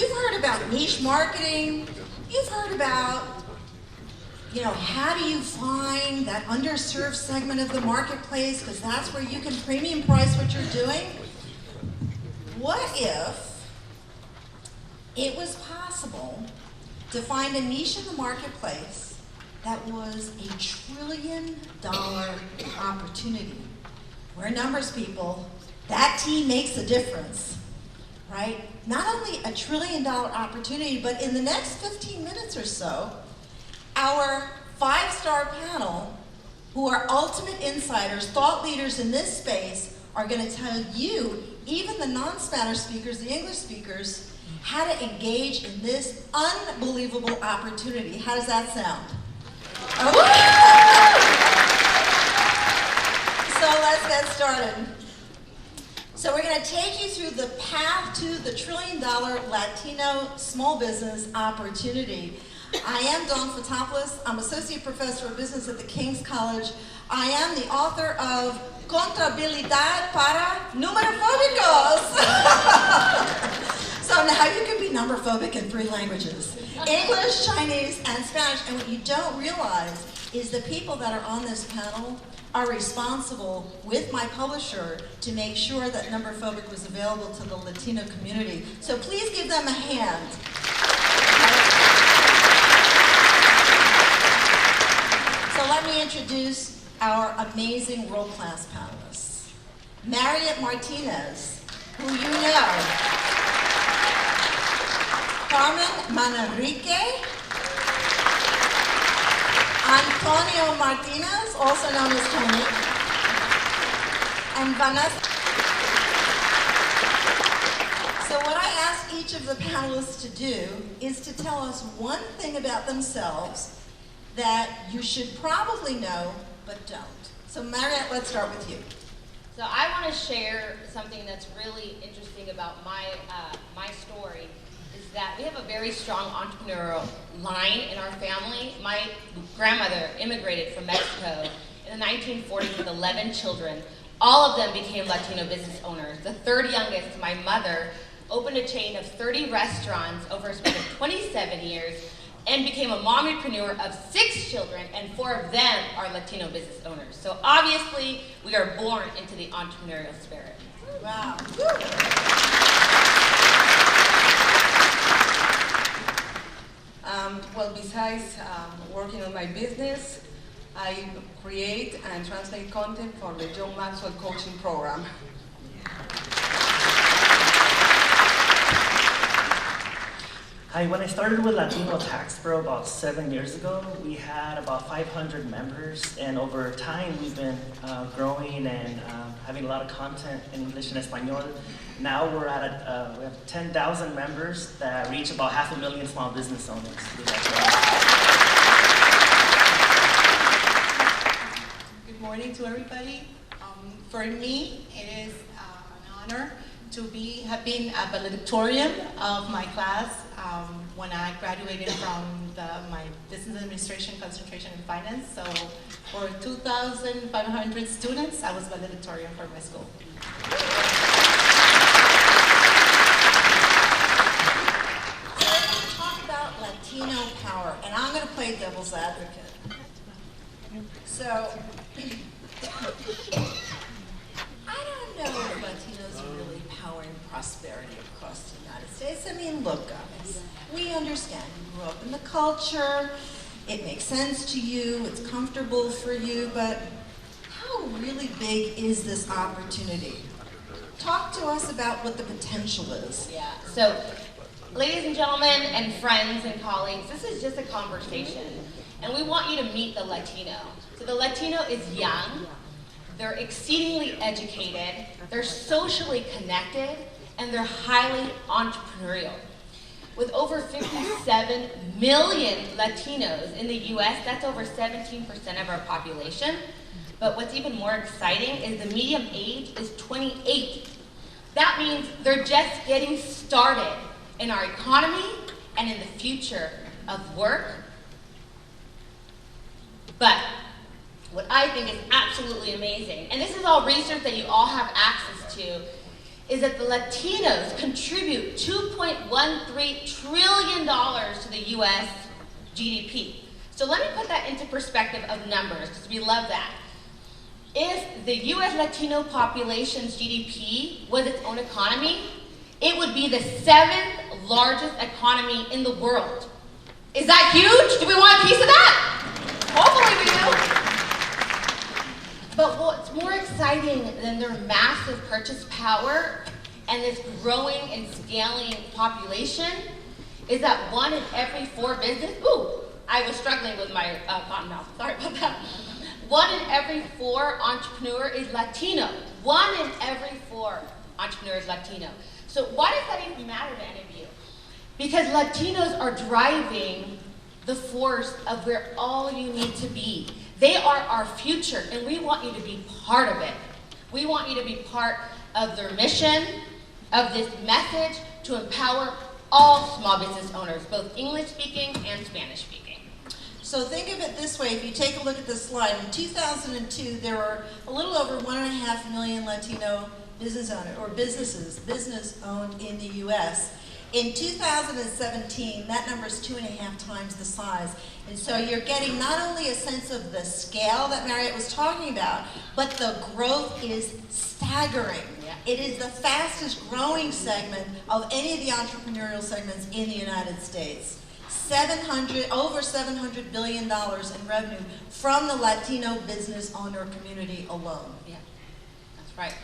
You've heard about niche marketing. You've heard about, how do you find that underserved segment of the marketplace, because that's where you can premium price what you're doing. What if it was possible to find a niche in the marketplace that was $1 trillion opportunity? We're numbers people. That team makes a difference, right? Not only $1 trillion opportunity, but in the next 15 minutes or so, our 5-star panel, who are ultimate insiders, thought leaders in this space, are going to tell you, even the non-Spanish speakers, the English speakers, how to engage in this unbelievable opportunity. How does that sound? So let's get started. So we're going to take you through the path to the $1 trillion Latino small business opportunity. I am Dawn Fotopoulos. I'm Associate Professor of Business at the King's College. I am the author of Contabilidad para Numerofóbicos. So now you can be numberphobic in 3 languages: English, Chinese, and Spanish. And what you don't realize is the people that are on this panel are responsible with my publisher to make sure that Numberphobic was available to the Latino community. So please give them a hand. So let me introduce our amazing world-class panelists. Mariette Martinez, who you know. Carmen Manrique. Antonio Martinez, also known as Tony, and Vanessa. So what I ask each of the panelists to do is to tell us one thing about themselves that you should probably know, but don't. So Mariette, let's start with you. So I want to share something that's really interesting about my story. Is that we have a very strong entrepreneurial line in our family. My grandmother immigrated from Mexico in the 1940s with 11 children. All of them became Latino business owners. The third youngest, my mother, opened a chain of 30 restaurants over a span of 27 years and became a mommypreneur of 6 children, and 4 of them are Latino business owners. So obviously, we are born into the entrepreneurial spirit. Wow. Well, besides working on my business, I create and translate content for the John Maxwell coaching program. Hi, when I started with Latino Tax Pro about 7 years ago, we had about 500 members, and over time we've been growing and having a lot of content in English and Espanol. Now we're at we have 10,000 members that reach about 500,000 small business owners. Good morning to everybody. For me, it is an honor to have been a valedictorian of my class when I graduated from my business administration concentration in finance. So for 2,500 students, I was valedictorian for my school. Latino power, and I'm going to play devil's advocate. So, I don't know if Latinos are really powering prosperity across the United States. I mean, look, guys, we understand you grew up in the culture, it makes sense to you, it's comfortable for you, but how really big is this opportunity? Talk to us about what the potential is. Yeah, so ladies and gentlemen and friends and colleagues, this is just a conversation. And we want you to meet the Latino. So the Latino is young, they're exceedingly educated, they're socially connected, and they're highly entrepreneurial. With over 57 million Latinos in the US, that's over 17% of our population. But what's even more exciting is the median age is 28. That means they're just getting started in our economy and in the future of work. But what I think is absolutely amazing, and this is all research that you all have access to, is that the Latinos contribute $2.13 trillion to the US GDP. So let me put that into perspective of numbers, because we love that. If the US Latino population's GDP was its own economy, it would be the 7th largest economy in the world. Is that huge? Do we want a piece of that? Hopefully we do. But what's more exciting than their massive purchase power and this growing and scaling population is that 1 in every 4 business, I was struggling with my cotton mouth, sorry about that. 1 in every 4 entrepreneur is Latino. 1 in every 4 entrepreneurs is Latino. So why does that even matter to any of you? Because Latinos are driving the force of where all you need to be. They are our future, and we want you to be part of it. We want you to be part of their mission, of this message to empower all small business owners, both English-speaking and Spanish-speaking. So think of it this way, if you take a look at this slide, in 2002 there were a little over 1.5 million Latino business owners, or business owned in the US. In 2017, that number is 2.5 times the size. And so you're getting not only a sense of the scale that Marriott was talking about, but the growth is staggering. Yeah. It is the fastest growing segment of any of the entrepreneurial segments in the United States. Over $700 billion in revenue from the Latino business owner community alone. Yeah, that's right.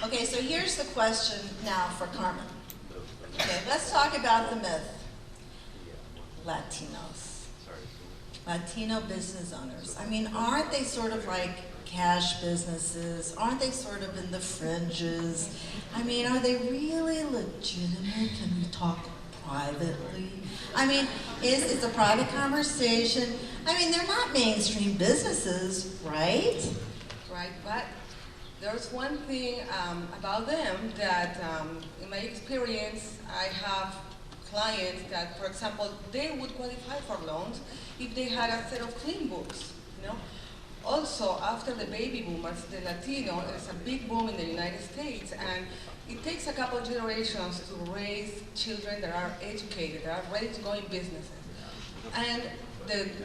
Okay, so here's the question now for Carmen. Okay, let's talk about the myth. Latinos. Latino business owners. I mean, aren't they sort of like cash businesses? Aren't they sort of in the fringes? I mean, are they really legitimate? Can we talk privately? I mean, it's a private conversation. I mean, they're not mainstream businesses, right? Right, but there's one thing about them that, in my experience, I have clients that, for example, they would qualify for loans if they had a set of clean books, you know? Also, after the baby boomers, the Latino is a big boom in the United States, and it takes a couple of generations to raise children that are educated, that are ready to go in businesses. And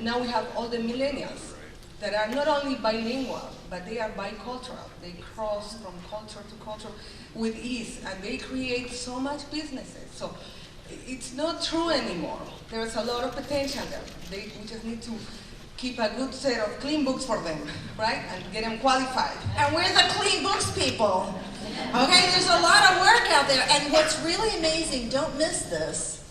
now we have all the millennials that are not only bilingual, but they are bicultural. They cross from culture to culture with ease, and they create so much businesses. So it's not true anymore. There's a lot of potential there. We just need to keep a good set of clean books for them, right? And get them qualified. And we're the clean books people. Okay, there's a lot of work out there. And what's really amazing, don't miss this,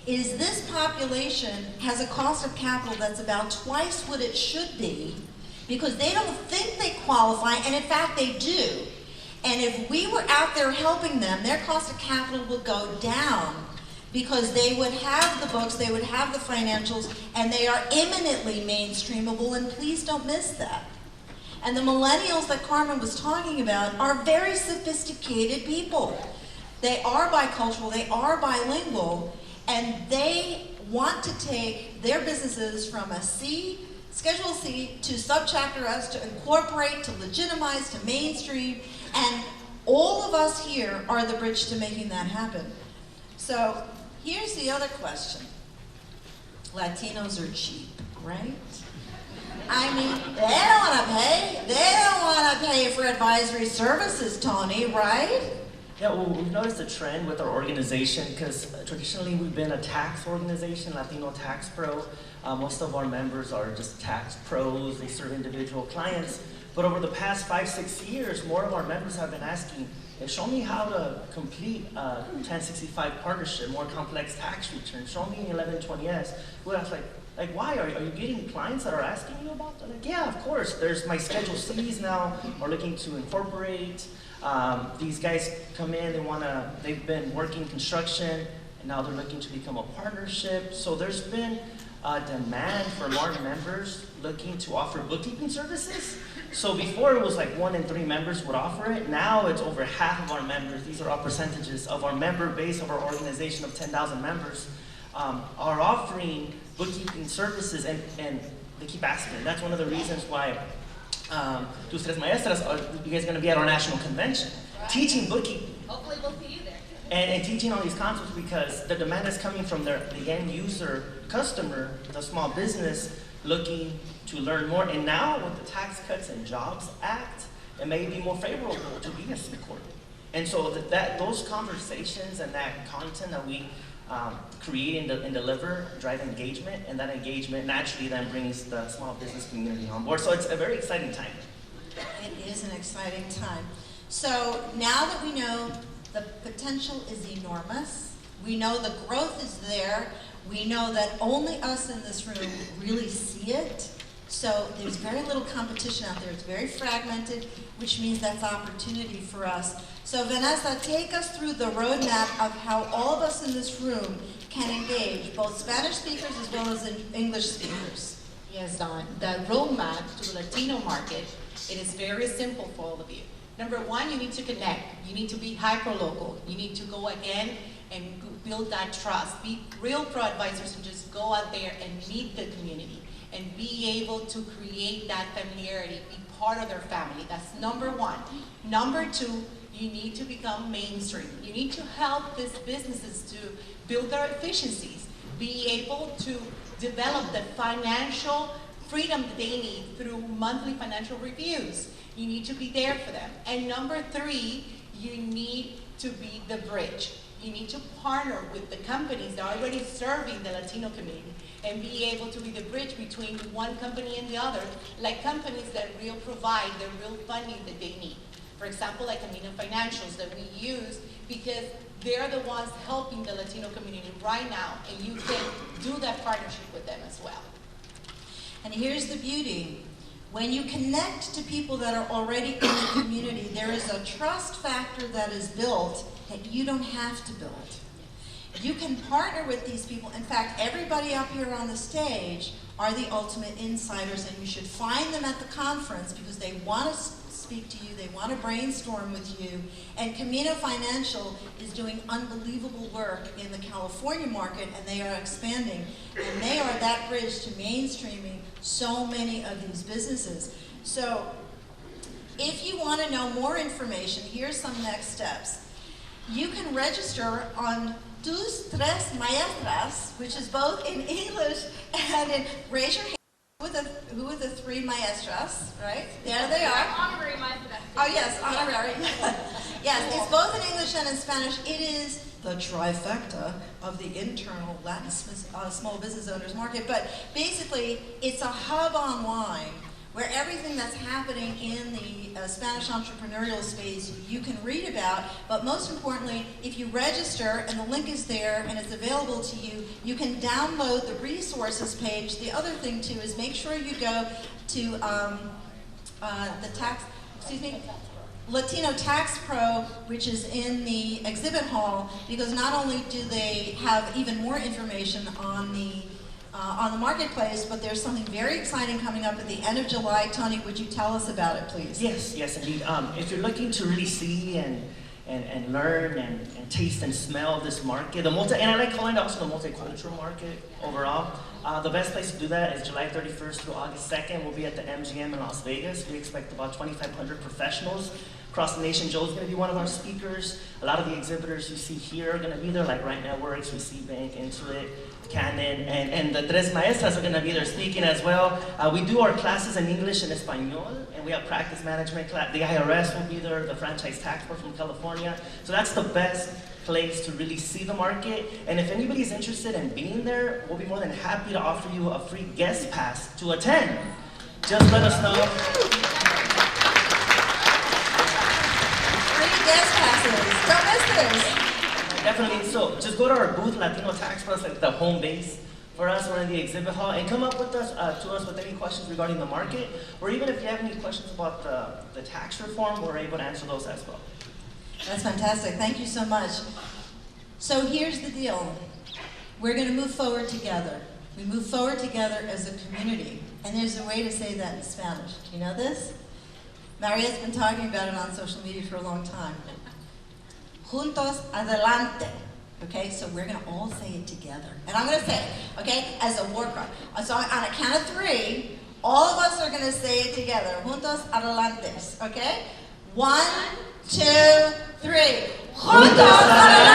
is this population has a cost of capital that's about twice what it should be, because they don't think they qualify, and in fact they do. And if we were out there helping them, their cost of capital would go down, because they would have the books, they would have the financials, and they are imminently mainstreamable, and please don't miss that. And the millennials that Carmen was talking about are very sophisticated people. They are bicultural, they are bilingual, and they want to take their businesses from a C, Schedule C, to Subchapter S, to incorporate, to legitimize, to mainstream, and all of us here are the bridge to making that happen. So here's the other question. Latinos are cheap, right? I mean, they don't want to pay. They don't want to pay for advisory services, Tony, right? Yeah, well, we've noticed a trend with our organization, because traditionally we've been a tax organization, Latino Tax Pro. Most of our members are just tax pros. They serve individual clients. But over the past 5-6 years, more of our members have been asking, hey, show me how to complete a 1065 partnership, more complex tax return. Show me 1120S. Well, I was like why? Are you getting clients that are asking you about that? Like, yeah, of course. There's my Schedule C's now are looking to incorporate. These guys come in, they've been working construction, and now they're looking to become a partnership. So there's been a demand for more members looking to offer bookkeeping services. So before it was like 1 in 3 members would offer it. Now it's over half of our members. These are all percentages of our member base of our organization of 10,000 members are offering bookkeeping services, and they keep asking. That's one of the reasons why Tus Tres Maestras, you guys are going to be at our national convention, teaching bookkeeping. Hopefully we'll and teaching all these concepts because the demand is coming from the end user customer, the small business, looking to learn more. And now with the Tax Cuts and Jobs Act, it may be more favorable to be a C Corp. And so those conversations and that content that we create and deliver drive engagement, and that engagement naturally then brings the small business community on board. So it's a very exciting time. It is an exciting time. So now that we know the potential is enormous, we know the growth is there, we know that only us in this room really see it, so there's very little competition out there. It's very fragmented, which means that's opportunity for us. So Vanessa, take us through the roadmap of how all of us in this room can engage, both Spanish speakers as well as English speakers. Yes, Dawn. The roadmap to the Latino market, it is very simple for all of you. Number one, you need to connect. You need to be hyper-local. You need to go again and build that trust. Be real ProAdvisors and just go out there and meet the community and be able to create that familiarity, be part of their family. That's number one. Number two, you need to become mainstream. You need to help these businesses to build their efficiencies, be able to develop the financial freedom that they need through monthly financial reviews. You need to be there for them. And number three, you need to be the bridge. You need to partner with the companies that are already serving the Latino community and be able to be the bridge between one company and the other, like companies that will provide the real funding that they need. For example, like Camino Financials that we use because they're the ones helping the Latino community right now, and you can do that partnership with them as well. And here's the beauty. When you connect to people that are already in the community, there is a trust factor that is built that you don't have to build. You can partner with these people. In fact, everybody up here on the stage are the ultimate insiders, and you should find them at the conference because they want to speak to you, they want to brainstorm with you. And Camino Financial is doing unbelievable work in the California market, and they are expanding. And they are that bridge to mainstreaming so many of these businesses. So if you want to know more information, here's some next steps. You can register on Tus Tres Maestras, which is both in English and in, raise your hand. Who are the three maestras, right? There they are. Honorary maestras. Oh yes, honorary. Yes, it's both in English and in Spanish. It is the trifecta of the internal Latin small business owners market. But basically, it's a hub online where everything that's happening in the Spanish entrepreneurial space you can read about, but most importantly, if you register and the link is there and it's available to you, you can download the resources page. The other thing too is make sure you go to Latino Tax Pro, which is in the exhibit hall, because not only do they have even more information on the marketplace, but there's something very exciting coming up at the end of July. Tony, would you tell us about it, please? Yes, indeed. If you're looking to really see and learn and taste and smell this market, and I like calling it also the multicultural market overall, the best place to do that is July 31st through August 2nd. We'll be at the MGM in Las Vegas. We expect about 2,500 professionals across the nation. Joe's going to be one of our speakers. A lot of the exhibitors you see here are going to be there, like Right Networks, Receive Bank, Intuit, Canon, and the Tres Maestras are going to be there speaking as well. We do our classes in English and Espanol, and we have practice management class. The IRS will be there, the franchise tax board from California. So that's the best place to really see the market. And if anybody's interested in being there, we'll be more than happy to offer you a free guest pass to attend. Just let us know. Free guest passes. Don't miss this. Definitely. So just go to our booth, Latino Tax Pro, like the home base for us. We're in the exhibit hall, and come up with us to us with any questions regarding the market, or even if you have any questions about the tax reform, we're able to answer those as well. That's fantastic. Thank you so much. So here's the deal. We're going to move forward together. We move forward together as a community, and there's a way to say that in Spanish. Do you know this? Maria's been talking about it on social media for a long time. Juntos adelante. Okay, so we're going to all say it together. And I'm going to say it, okay, as a war cry. So on a count of three, all of us are going to say it together. Juntos adelante. Okay? 1, 2, 3. Juntos adelante.